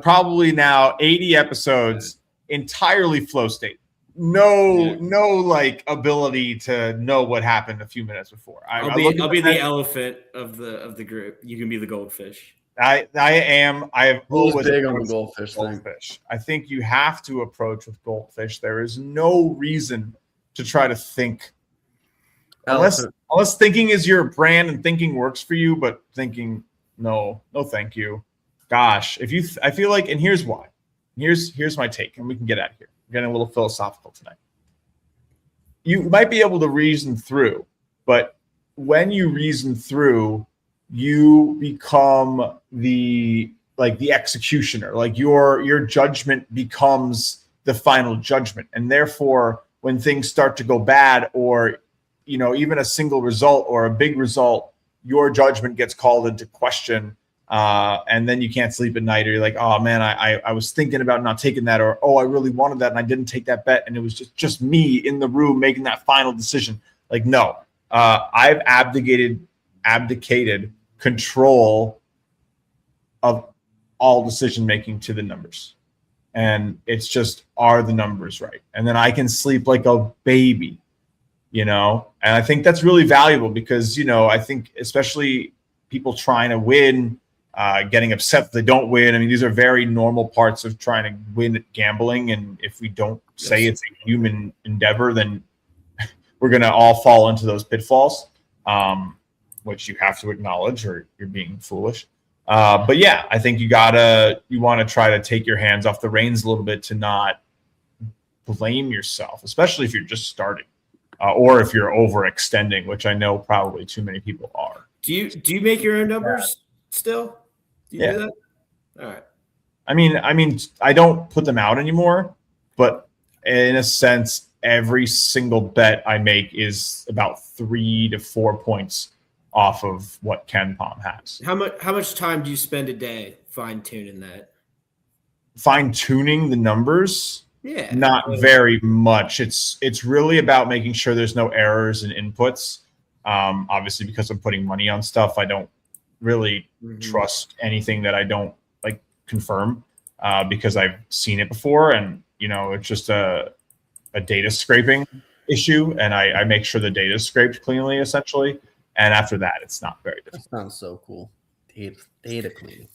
probably now 80 episodes, entirely flow state. No like ability to know what happened a few minutes before. I'll be the elephant of the group. You can be the goldfish. I have always big on the goldfish thing. I think you have to approach with goldfish. There is no reason to try to think unless thinking is your brand and thinking works for you, but thinking no thank you. Gosh, I feel like, and here's why. Here's my take, and we can get out of here. We're getting a little philosophical tonight. You might be able to reason through, but when you reason through, you become the executioner. Like your judgment becomes the final judgment, and therefore, when things start to go bad, or even a single result or a big result, your judgment gets called into question. And then you can't sleep at night, or you're like, oh man, I was thinking about not taking that, or I really wanted that and I didn't take that bet, and it was just me in the room making that final decision. Like, no, I've abdicated control of all decision making to the numbers, and it's just, are the numbers right? And then I can sleep like a baby, and I think that's really valuable because I think especially people trying to win, getting upset that they don't win. I mean, these are very normal parts of trying to win at gambling. And if we don't say it's a human endeavor, then we're going to all fall into those pitfalls, which you have to acknowledge or you're being foolish. But yeah, I think you want to try to take your hands off the reins a little bit to not blame yourself, especially if you're just starting or if you're overextending, which I know probably too many people are. Do you make your own numbers still? Do you do that? All right. I mean, I don't put them out anymore, but in a sense, every single bet I make is about 3 to 4 points off of what KenPom has. How much time do you spend a day fine-tuning that? Fine-tuning the numbers? Yeah. Not very much. It's really about making sure there's no errors in inputs. Obviously, because I'm putting money on stuff, I don't really trust anything that I don't like confirm because I've seen it before, and it's just a data scraping issue, and I make sure the data is scraped cleanly, essentially. And after that, it's not very difficult. That sounds so cool. Data cleaning.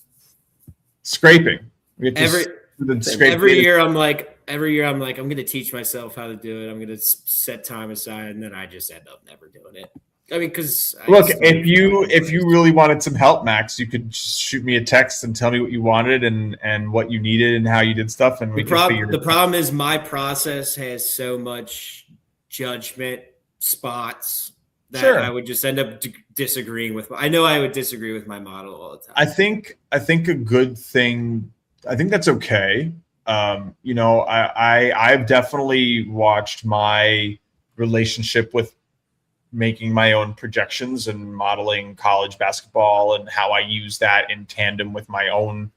Scraping. Every year I'm like, I'm going to teach myself how to do it. I'm going to set time aside, and then I just end up never doing it. I mean, because look, if you really wanted some help, Max, you could shoot me a text and tell me what you wanted and what you needed and how you did stuff. And the problem is my process has so much judgment spots that I would just end up disagreeing with. I know I would disagree with my model all the time. I think a good thing. I think that's okay. I've definitely watched my relationship with making my own projections and modeling college basketball and how I use that in tandem with my own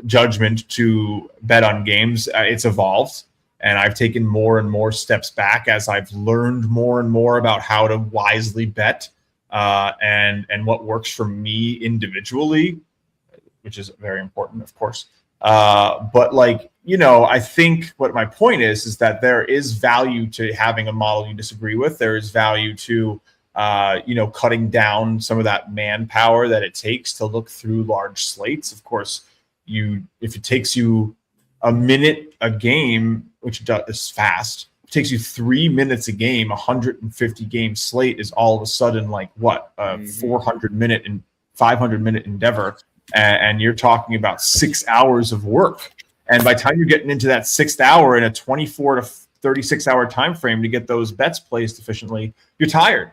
judgment to bet on games. It's evolved, and I've taken more and more steps back as I've learned more and more about how to wisely bet and what works for me individually, which is very important, of course. But I think what my point is that there is value to having a model you disagree with. There is value to, cutting down some of that manpower that it takes to look through large slates. Of course, if it takes you a minute a game, which is fast, it takes you 3 minutes a game, 150 game slate is all of a sudden like what, a 400-minute and 500-minute endeavor. And you're talking about 6 hours of work. And by the time you're getting into that 6th hour in a 24 to 36 hour time frame to get those bets placed efficiently, you're tired.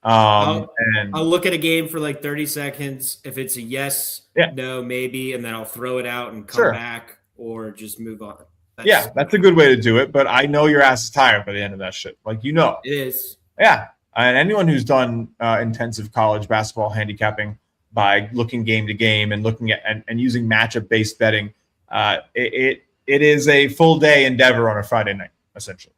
I'll look at a game for like 30 seconds. If it's a yes, no, maybe, and then I'll throw it out and come back or just move on. That's a good way to do it. But I know your ass is tired by the end of that shit. It is. Yeah. And anyone who's done intensive college basketball handicapping by looking game to game and looking at and using matchup based betting, it is a full day endeavor on a Friday night, essentially.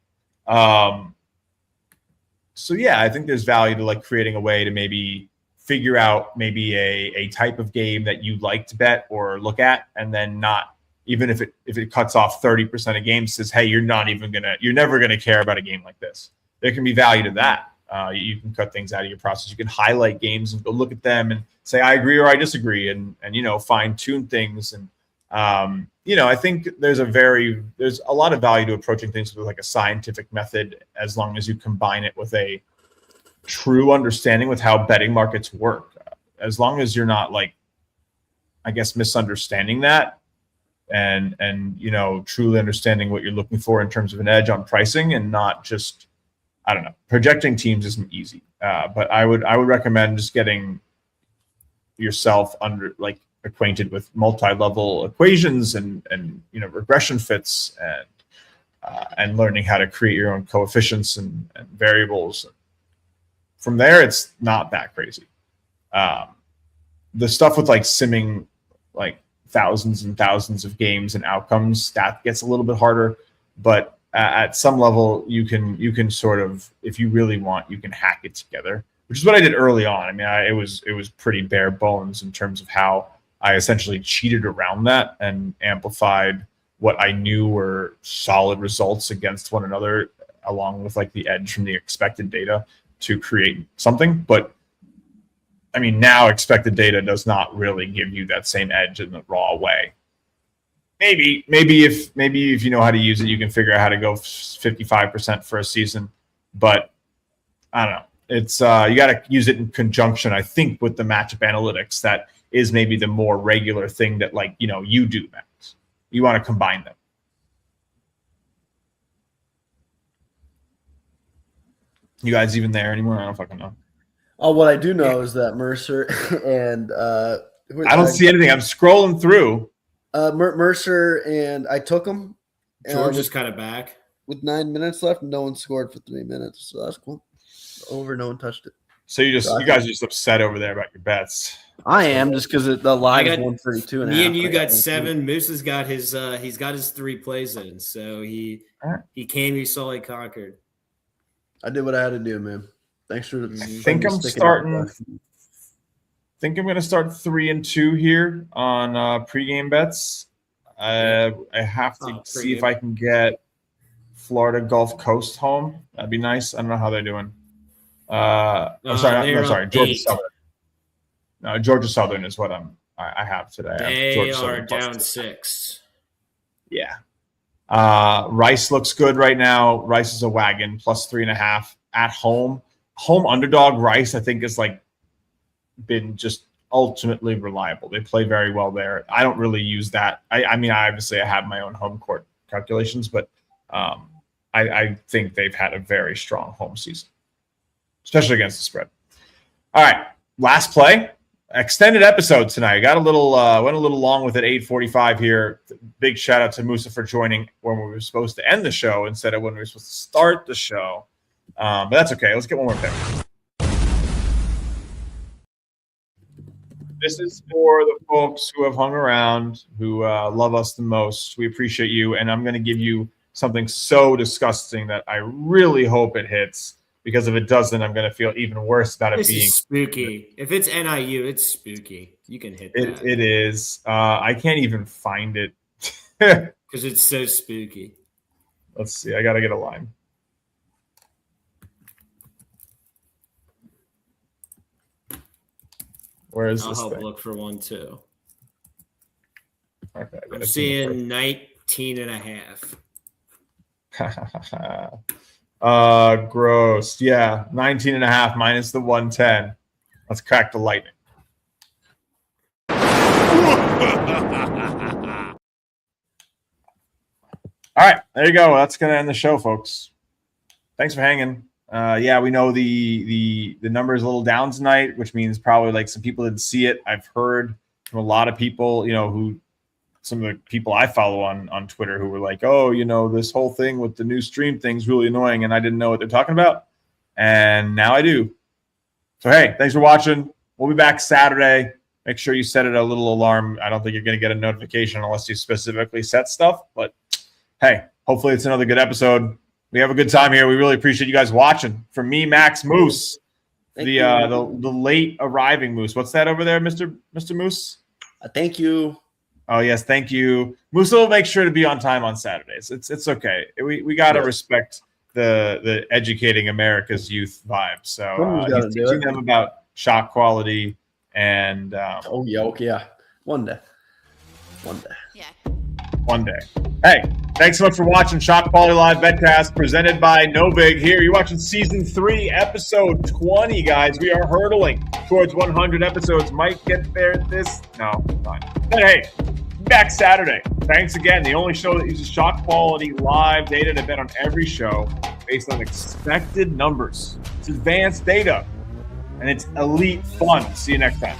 So I think there's value to creating a way to maybe figure out maybe a type of game that you like to bet or look at, and then not, even if it cuts off 30% of games, says, hey, you're never gonna care about a game like this. There can be value to that. You can cut things out of your process. You can highlight games and go look at them and say, I agree or I disagree, and fine tune things. And I think there's a lot of value to approaching things with a scientific method, as long as you combine it with a true understanding with how betting markets work. As long as you're not misunderstanding that and truly understanding what you're looking for in terms of an edge on pricing, and not just, I don't know, projecting teams isn't easy. But I would recommend just getting yourself acquainted with multi-level equations and regression fits and learning how to create your own coefficients and variables. From there, it's not that crazy. The stuff with simming thousands and thousands of games and outcomes, that gets a little bit harder, but at some level you can sort of, if you really want, you can hack it together, which is what I did early on. I mean, it was pretty bare bones in terms of how I essentially cheated around that and amplified what I knew were solid results against one another, along with the edge from the expected data to create something. But I mean, now expected data does not really give you that same edge in the raw way. maybe if you know how to use it, you can figure out how to go 55% for a season. But I don't know. It's you got to use it in conjunction, I think, with the matchup analytics. That is maybe the more regular thing that, like, you do, Max. You want to combine them. You guys even there anymore? I don't fucking know. Oh, what I do know is that Mercer and I don't see anything. I'm scrolling through. Mercer and I took them. George is kind of back with 9 minutes left. No one scored for 3 minutes, so that's cool. Over, no one touched it. So you guys are just upset over there about your bets. I am, just because the live is 132 and a half. Me and you got 7. Moose's got his he's got his 3 plays in, so he came, he saw, he conquered. I did what I had to do, man. Thanks for. I think I'm starting. Think I'm going to start 3-2 here on pregame bets. I have to see if I can get Florida Gulf Coast home. That'd be nice. I don't know how they're doing. Sorry, Georgia Southern. No, Georgia Southern is what I have today. They are down 6. Yeah. Rice looks good right now. Rice is a wagon, plus 3.5 at home. Home underdog Rice, I think, is been just ultimately reliable. They play very well there. I don't really use that. I mean, obviously I have my own home court calculations, but I think they've had a very strong home season, especially against the spread. All right, last play. Extended episode tonight. Got a little went a little long with it. 8:45 here. Big shout out to Musa for joining when we were supposed to end the show instead of when we were supposed to start the show. But that's okay. Let's get one more pick. This is for the folks who have hung around, who love us the most. We appreciate you, and I'm going to give you something so disgusting that I really hope it hits. Because if it doesn't, I'm going to feel even worse about it being spooky. If it's NIU, it's spooky. You can hit that. It is. I can't even find it. Because it's so spooky. Let's see. I got to get a line. Where is this thing? Look for one, too. Okay, I'm seeing 19.5. Gross. Yeah, 19.5 minus the 110. Let's crack the lightning. All right, there you go. That's gonna end the show, folks. Thanks for hanging. Yeah, we know the number is a little down tonight, which means probably some people didn't see it. I've heard from a lot of people, who some of the people I follow on Twitter who were like, oh, this whole thing with the new stream thing's really annoying, and I didn't know what they're talking about. And now I do. So, hey, thanks for watching. We'll be back Saturday. Make sure you set it a little alarm. I don't think you're going to get a notification unless you specifically set stuff. But, hey, hopefully it's another good episode. We have a good time here. We really appreciate you guys watching. From me, Max, Moose, the late arriving Moose. What's that over there, Mr. Moose? Thank you. Oh, yes, thank you. Musa will make sure to be on time on Saturdays. It's okay. We got to respect the educating America's youth vibe. So he's teaching them about shot quality and yeah. One day. Yeah. One day. Hey, thanks so much for watching ShotQuality Live BetCast presented by Novig. Here, you're watching Season 3, Episode 20, guys. We are hurtling towards 100 episodes. Might get there No, fine. But hey, back Saturday. Thanks again. The only show that uses ShotQuality Live data to bet on every show based on expected numbers. It's advanced data, and it's elite fun. See you next time.